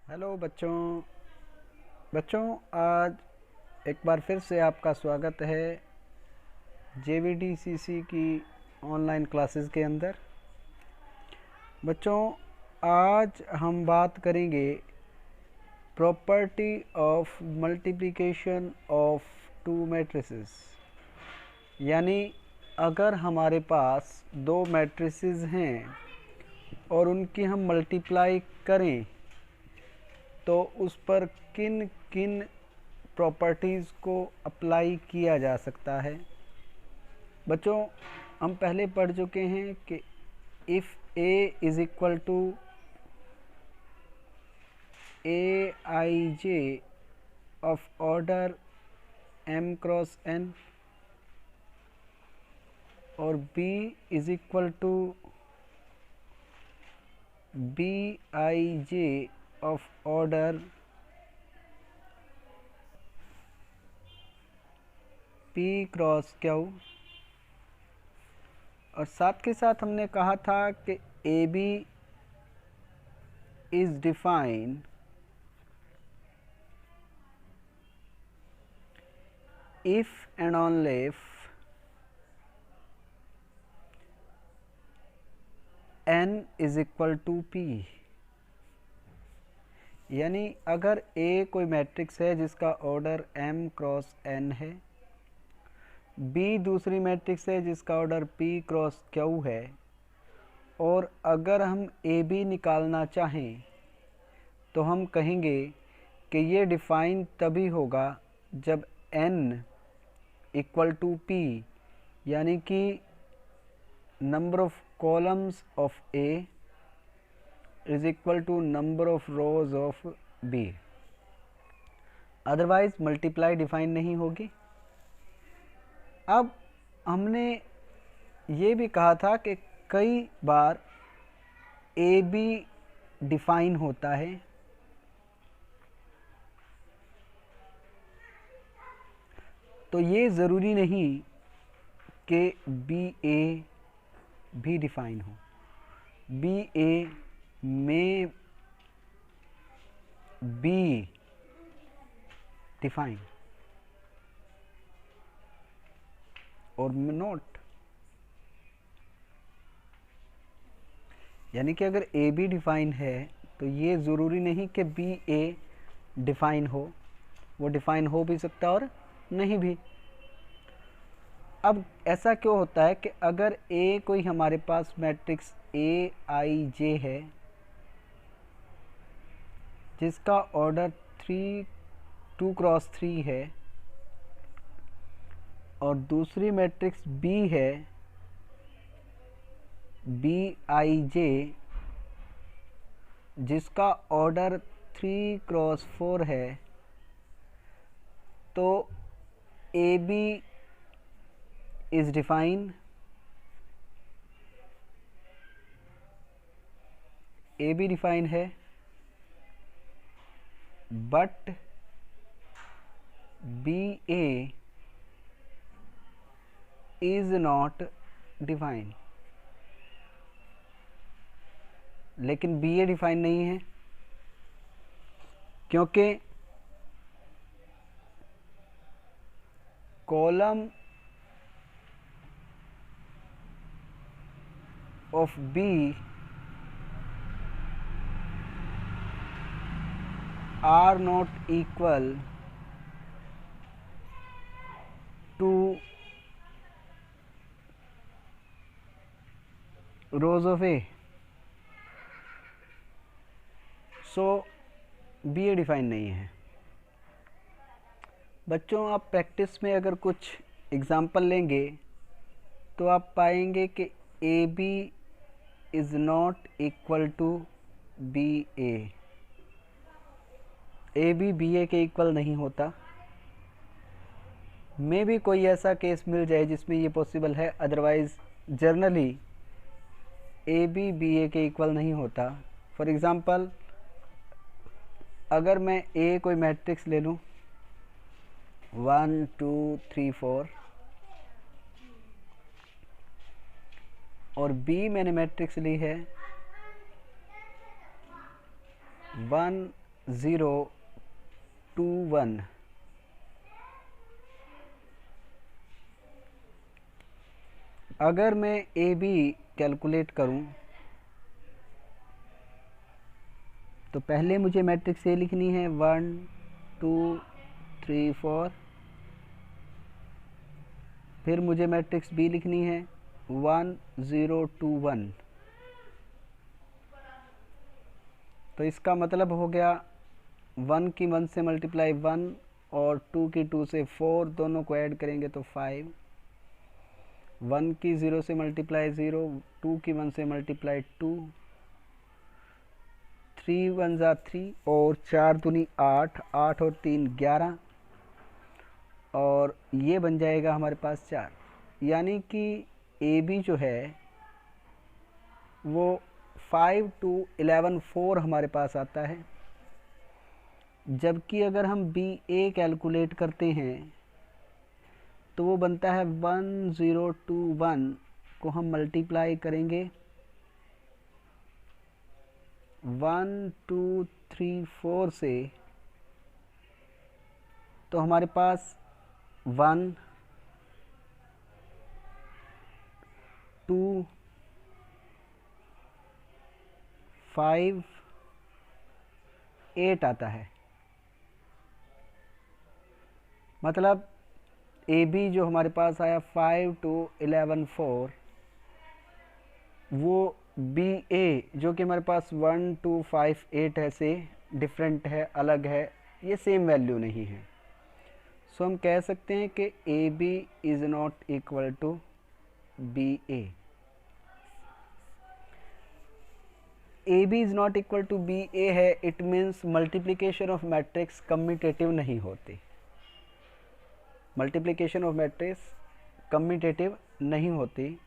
Hello बच्चों आज एक बार फिर से आपका स्वागत है JVDCC की ऑनलाइन क्लासेस के अंदर। बच्चों आज हम बात करेंगे property of multiplication of to matrices, यानी अगर हमारे पास दो मैट्रिसेस हैं और उनकी हम मल्टीप्लाई करें तो उस पर किन किन प्रॉपर्टीज़ को अप्लाई किया जा सकता है। बच्चों हम पहले पढ़ चुके हैं कि if A is equal to Aij of order m cross n और B is equal to Bij of order p cross q, और साथ के साथ हमने कहा था कि AB is define if and only if n is equal to p, यानी अगर A कोई मैट्रिक्स है जिसका ऑर्डर m क्रॉस n है, B दूसरी मैट्रिक्स है जिसका ऑर्डर p क्रॉस q है, और अगर हम AB निकालना चाहें तो हम कहेंगे कि ये डिफ़ाइन तभी होगा जब n इक्वल टू p, यानी कि number of columns of A is equal to number of rows of B, otherwise multiply define नहीं होगी। अब हमने ये भी कहा था कि कई बार AB डिफाइन होता है, तो ये ज़रूरी नहीं कि BA भी डिफाइन हो। BA में बी डिफाइन और नॉट, यानी कि अगर ए बी डिफाइन है तो ये ज़रूरी नहीं कि बी ए डिफाइन हो, वो डिफाइन हो भी सकता और नहीं भी। अब ऐसा क्यों होता है कि अगर ए कोई हमारे पास मैट्रिक्स Aij है जिसका ऑर्डर 2 क्रॉस 3 है, और दूसरी मैट्रिक्स B है Bij जिसका ऑर्डर 3 क्रॉस 4 है, तो AB is define, AB define है, but BA is not define. लेकिन BA डिफाइन नहीं है क्योंकि column of B are not equal to rows of A, so BA define नहीं है। बच्चों आप प्रैक्टिस में अगर कुछ एग्जाम्पल लेंगे तो आप पाएंगे कि AB is not equal to BA, AB BA के इक्वल नहीं होता। मे भी कोई ऐसा केस मिल जाए जिसमें ये पॉसिबल है, अदरवाइज़ जनरली AB BA के इक्वल नहीं होता। फॉर एग्ज़ाम्पल अगर मैं A कोई मैट्रिक्स ले लूँ 1 2 3 4 और B मैंने मैट्रिक्स ली है 1 0 2 1। अगर मैं ए बी कैलकुलेट करूं तो पहले मुझे मैट्रिक्स ए लिखनी है 1 2 3 4। फिर मुझे मैट्रिक्स बी लिखनी है 1 0 2 1। तो इसका मतलब हो गया 1 की 1 से मल्टीप्लाई 1 और 2 की 2 से 4, दोनों को ऐड करेंगे तो 5। 1 की 0 से मल्टीप्लाई 0, 2 की 1 से मल्टीप्लाई 2, 3 1 जा 3 और 4 दूनी 8, 8 और 3 11 और ये बन जाएगा हमारे पास 4। यानी कि ए बी जो है वो 5 2 11 4 हमारे पास आता है। जबकि अगर हम बी ए कैलकुलेट करते हैं तो वो बनता है 1 0 2 1 को हम मल्टीप्लाई करेंगे 1 2 3 4 से, तो हमारे पास 1 2 5 8 आता है। मतलब ए बी जो हमारे पास आया 5 2 11 4, वो बी ए जो कि हमारे पास 1 2 5 8 है से डिफरेंट है, अलग है, ये सेम वैल्यू नहीं है। सो हम कह सकते हैं कि A B is not equal to B A. A B is not equal to B A है, it means multiplication of matrix commutative नहीं होती। मल्टीप्लिकेशन ऑफ मैट्रिक्स कम्यूटेटिव नहीं होती।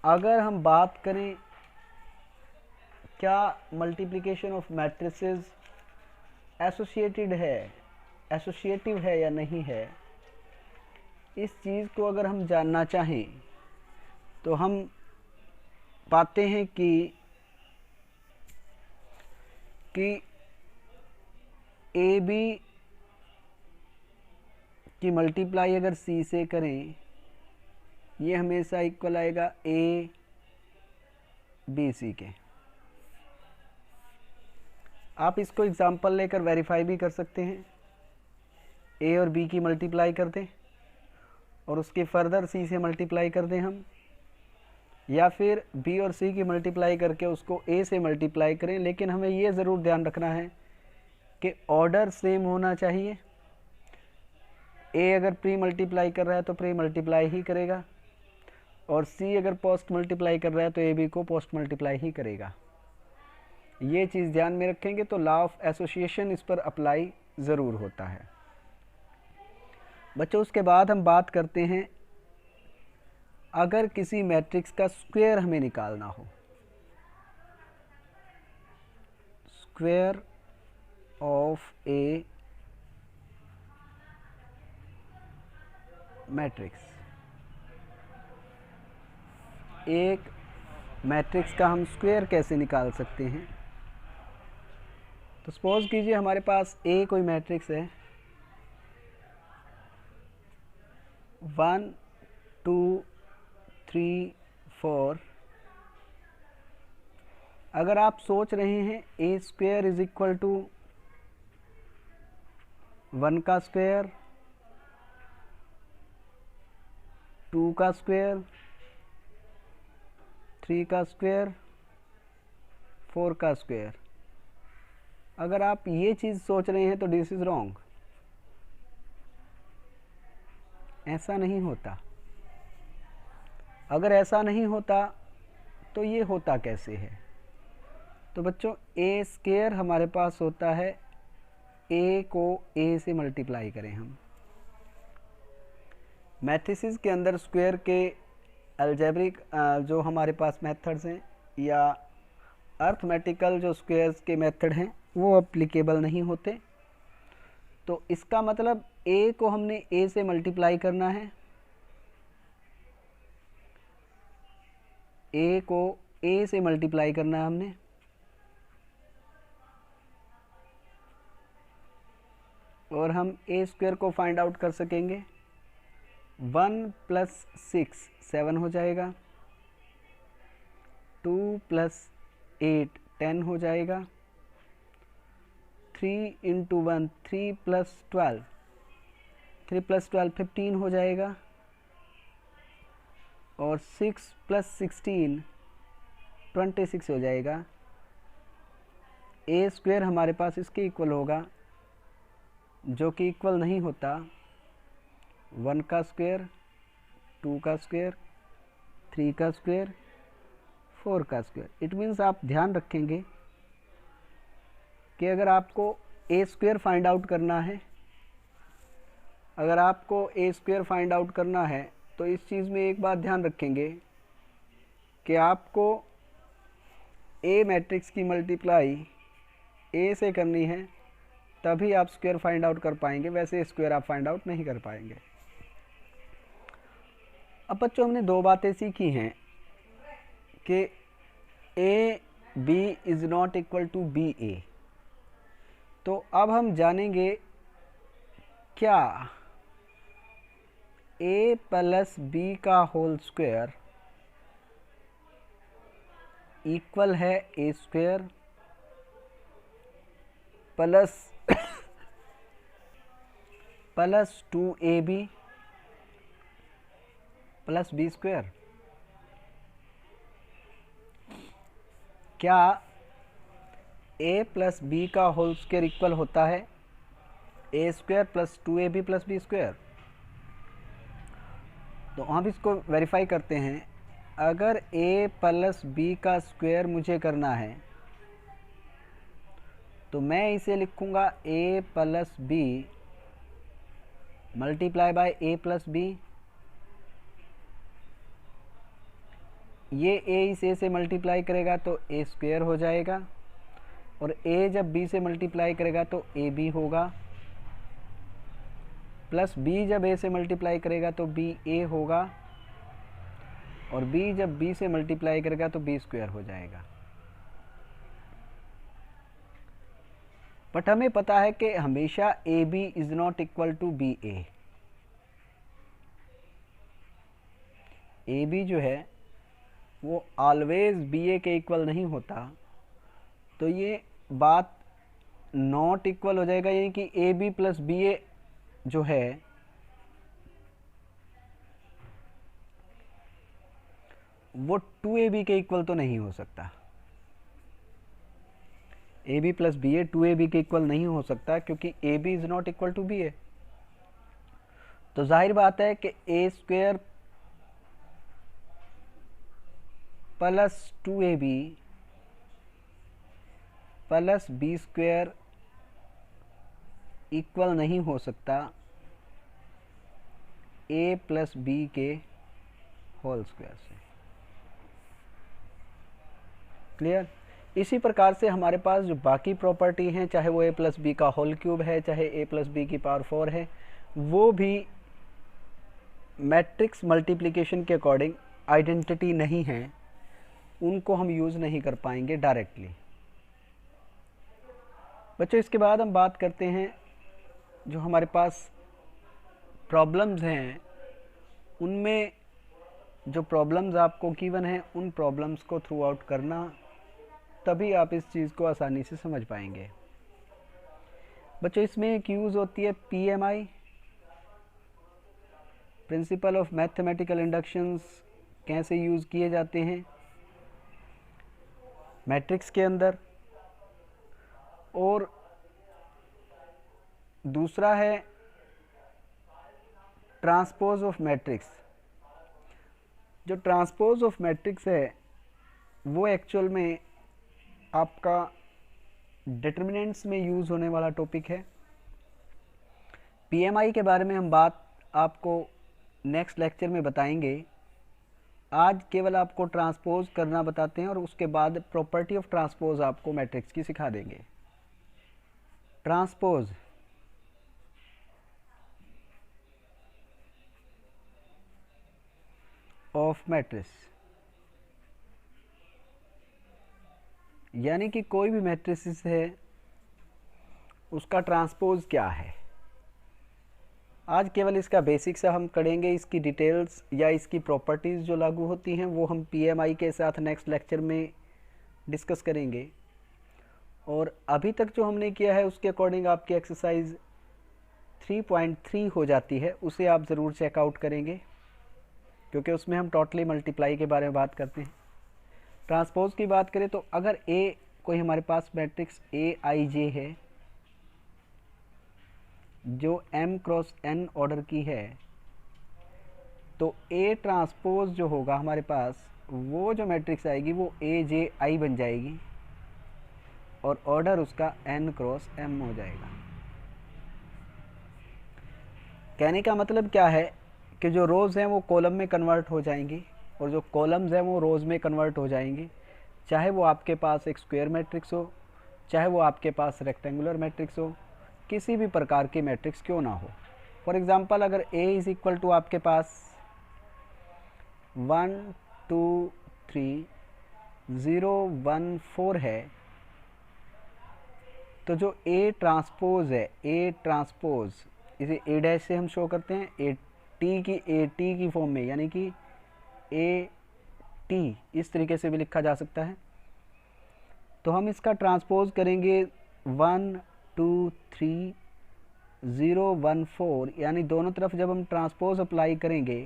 अगर हम बात करें क्या मल्टीप्लिकेशन ऑफ मैट्रिसेस एसोसिएटेड है, एसोसिएटिव है या नहीं है, इस चीज़ को अगर हम जानना चाहें तो हम पाते हैं कि ए बी की मल्टीप्लाई अगर सी से करें, ये हमेशा इक्वल आएगा ए बी सी के। आप इसको एग्जांपल लेकर वेरीफाई भी कर सकते हैं। ए और बी की मल्टीप्लाई कर दें और उसके फर्दर सी से मल्टीप्लाई कर दें हम, या फिर बी और सी की मल्टीप्लाई करके उसको ए से मल्टीप्लाई करें। लेकिन हमें ये ज़रूर ध्यान रखना है कि ऑर्डर सेम होना चाहिए। ए अगर प्री मल्टीप्लाई कर रहा है तो प्री मल्टीप्लाई ही करेगा, और सी अगर पोस्ट मल्टीप्लाई कर रहा है तो ए बी को पोस्ट मल्टीप्लाई ही करेगा। ये चीज़ ध्यान में रखेंगे तो लॉ ऑफ एसोसिएशन इस पर अप्लाई ज़रूर होता है। बच्चों, उसके बाद हम बात करते हैं अगर किसी मैट्रिक्स का स्क्वायर हमें निकालना हो, स्क्वायर ऑफ ए मैट्रिक्स। एक मैट्रिक्स का हम स्क्वायर कैसे निकाल सकते हैं? तो सपोज कीजिए हमारे पास ए कोई मैट्रिक्स है, 1 2 3 4। अगर आप सोच रहे हैं ए स्क्वायर इज इक्वल टू 1 का स्क्वायर, 2 का स्क्वायर, 3 का स्क्वायर, 4 का स्क्वायर, अगर आप ये चीज़ सोच रहे हैं तो दिस इज़ रॉन्ग। ऐसा नहीं होता। अगर ऐसा नहीं होता तो ये होता कैसे है? तो बच्चों, ए स्क्वायर हमारे पास होता है, ए को ए से मल्टीप्लाई करें हम। मैथ्रिसेस के अंदर स्क्वायर के अलजेब्रिक जो हमारे पास मेथड्स हैं या अर्थमेटिकल जो स्क्वायर्स के मेथड हैं वो अप्लीकेबल नहीं होते। तो इसका मतलब ए को हमने ए से मल्टीप्लाई करना है, ए को ए से मल्टीप्लाई करना है हमने, और हम ए स्क्वायर को फाइंड आउट कर सकेंगे। 1 + 6 7 हो जाएगा, 2 + 8 10 हो जाएगा, 3 × 1 3 + 12 3 + 12 15 हो जाएगा, और 6 + 16 26 हो जाएगा। ए स्क्वायर हमारे पास इसके इक्वल होगा, जो कि इक्वल नहीं होता 1 का स्क्वायर, 2 का स्क्वायर, 3 का स्क्वायर, 4 का स्क्वायर। इट मीन्स आप ध्यान रखेंगे कि अगर आपको ए स्क्वायर फाइंड आउट करना है, अगर आपको ए स्क्वायर फाइंड आउट करना है तो इस चीज़ में एक बात ध्यान रखेंगे कि आपको ए मैट्रिक्स की मल्टीप्लाई ए से करनी है, तभी आप स्क्वायर फाइंड आउट कर पाएंगे, वैसे स्क्वायर आप फाइंड आउट नहीं कर पाएंगे। अब बच्चों हमने दो बातें सीखी हैं कि A B is not equal to B A. तो अब हम जानेंगे क्या ए + बी का होल स्क्वायर इक्वल है A square plus 2ab + B square. क्या ए + बी का होल स्क्वायर इक्वल होता है A square + 2ab + B square? तो हम इसको वेरीफाई करते हैं। अगर ए + बी का स्क्वायर मुझे करना है तो मैं इसे लिखूंगा A + B multiply by A + B. ये ए इस ए से मल्टीप्लाई करेगा तो ए स्क्वायर हो जाएगा, और ए जब बी से मल्टीप्लाई करेगा तो ए बी होगा, प्लस बी जब ए से मल्टीप्लाई करेगा तो बी ए होगा, और बी जब बी से मल्टीप्लाई करेगा तो बी स्क्वायर हो जाएगा। बट हमें पता है कि हमेशा A B is not equal to B A. A B जो है वो ऑलवेज बी ए के इक्वल नहीं होता, तो ये बात नॉट इक्वल हो जाएगा, यानी कि ए बी + बी ए जो है वो 2ab के इक्वल तो नहीं हो सकता। A B + B A 2ab के इक्वल नहीं हो सकता, क्योंकि A B is not equal to B A. तो जाहिर बात है कि A square + 2ab + B square equal नहीं हो सकता ए + बी के होल स्क्वायर से। क्लियर? इसी प्रकार से हमारे पास जो बाकी प्रॉपर्टी हैं, चाहे वो ए + बी का होल क्यूब है, चाहे ए + बी की पावर 4 है, वो भी मैट्रिक्स मल्टीप्लिकेशन के अकॉर्डिंग आइडेंटिटी नहीं है, उनको हम यूज़ नहीं कर पाएंगे डायरेक्टली। बच्चों इसके बाद हम बात करते हैं जो हमारे पास प्रॉब्लम्स हैं, उनमें जो प्रॉब्लम्स आपको गिवन हैं उन प्रॉब्लम्स को थ्रू आउट करना, तभी आप इस चीज़ को आसानी से समझ पाएंगे। बच्चों इसमें एक यूज़ होती है PMI, principle of mathematical inductions, कैसे यूज़ किए जाते हैं मैट्रिक्स के अंदर, और दूसरा है ट्रांसपोज ऑफ मैट्रिक्स। जो ट्रांसपोज ऑफ मैट्रिक्स है वो एक्चुअल में आपका डिटर्मिनेंट्स में यूज़ होने वाला टॉपिक है। PMI के बारे में हम बात आपको नेक्स्ट लेक्चर में बताएंगे। आज केवल आपको ट्रांसपोज करना बताते हैं, और उसके बाद प्रॉपर्टी ऑफ ट्रांसपोज आपको मैट्रिक्स की सिखा देंगे। ट्रांसपोज ऑफ मैट्रिक्स, यानी कि कोई भी मैट्रिक्स है उसका ट्रांसपोज क्या है। आज केवल इसका बेसिक सा हम करेंगे, इसकी डिटेल्स या इसकी प्रॉपर्टीज़ जो लागू होती हैं वो हम PMI के साथ नेक्स्ट लेक्चर में डिस्कस करेंगे। और अभी तक जो हमने किया है उसके अकॉर्डिंग आपकी एक्सरसाइज 3.3 हो जाती है, उसे आप ज़रूर चेकआउट करेंगे क्योंकि उसमें हम टोटली मल्टीप्लाई के बारे में बात करते हैं। ट्रांसपोज की बात करें तो अगर A कोई हमारे पास मैट्रिक्स AIJ है जो M क्रॉस N ऑर्डर की है, तो A ट्रांसपोज जो होगा हमारे पास, वो जो मैट्रिक्स आएगी वो AJI बन जाएगी और ऑर्डर उसका N क्रॉस M हो जाएगा। कहने का मतलब क्या है कि जो रोज़ हैं वो कॉलम में कन्वर्ट हो जाएंगी और जो कॉलम्स हैं वो रोज़ में कन्वर्ट हो जाएंगी, चाहे वो आपके पास एक स्क्वायर मैट्रिक्स हो, चाहे वो आपके पास रेक्टेंगुलर मैट्रिक्स हो, किसी भी प्रकार की मैट्रिक्स क्यों ना हो। फॉर एग्ज़ाम्पल अगर A इज़ इक्वल टू आपके पास 1 2 3 0 1 4 है, तो जो A ट्रांसपोज है, A ट्रांसपोज इसे A डैश से हम शो करते हैं, AT की फॉर्म में, यानी कि AT इस तरीके से भी लिखा जा सकता है। तो हम इसका ट्रांसपोज करेंगे 1 2 3 0 1 4, यानी दोनों तरफ जब हम ट्रांसपोज अप्लाई करेंगे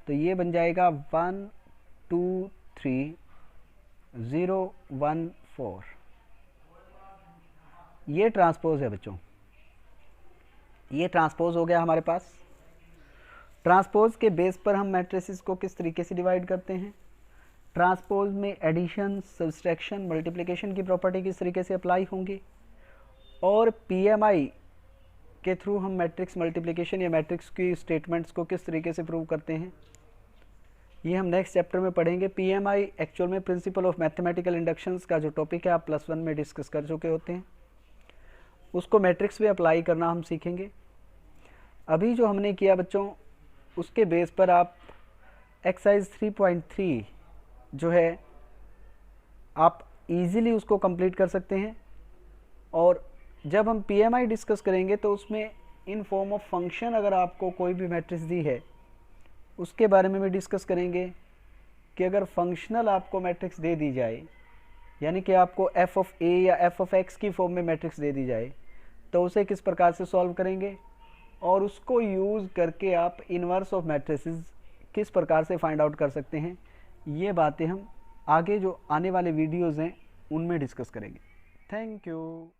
तो ये बन जाएगा 1 2 3 0 1 4। ये ट्रांसपोज है बच्चों, ये ट्रांसपोज हो गया हमारे पास। ट्रांसपोज के बेस पर हम मैट्रिसेस को किस तरीके से डिवाइड करते हैं, ट्रांसपोज में एडिशन, सब्सट्रैक्शन, मल्टीप्लिकेशन की प्रॉपर्टी किस तरीके से अप्लाई होंगी, और PMI के थ्रू हम मैट्रिक्स मल्टीप्लिकेशन या मैट्रिक्स की स्टेटमेंट्स को किस तरीके से प्रूव करते हैं, ये हम नेक्स्ट चैप्टर में पढ़ेंगे। PMI एक्चुअल में प्रिंसिपल ऑफ मैथमेटिकल इंडक्शंस का जो टॉपिक है आप +1 में डिस्कस कर चुके होते हैं, उसको मैट्रिक्स पे अप्लाई करना हम सीखेंगे। अभी जो हमने किया बच्चों, उसके बेस पर आप एक्सरसाइज 3.3 जो है आप इजीली उसको कंप्लीट कर सकते हैं। और जब हम PMI डिस्कस करेंगे तो उसमें इन फॉर्म ऑफ फंक्शन अगर आपको कोई भी मैट्रिक्स दी है उसके बारे में भी डिस्कस करेंगे कि अगर फंक्शनल आपको मैट्रिक्स दे दी जाए, यानी कि आपको f ऑफ a या f ऑफ x की फॉर्म में मैट्रिक्स दे दी जाए, तो उसे किस प्रकार से सॉल्व करेंगे और उसको यूज़ करके आप इन्वर्स ऑफ मैट्रिसेस किस प्रकार से फाइंड आउट कर सकते हैं, ये बातें हम आगे जो आने वाले वीडियोज़ हैं उनमें डिस्कस करेंगे। Thank you.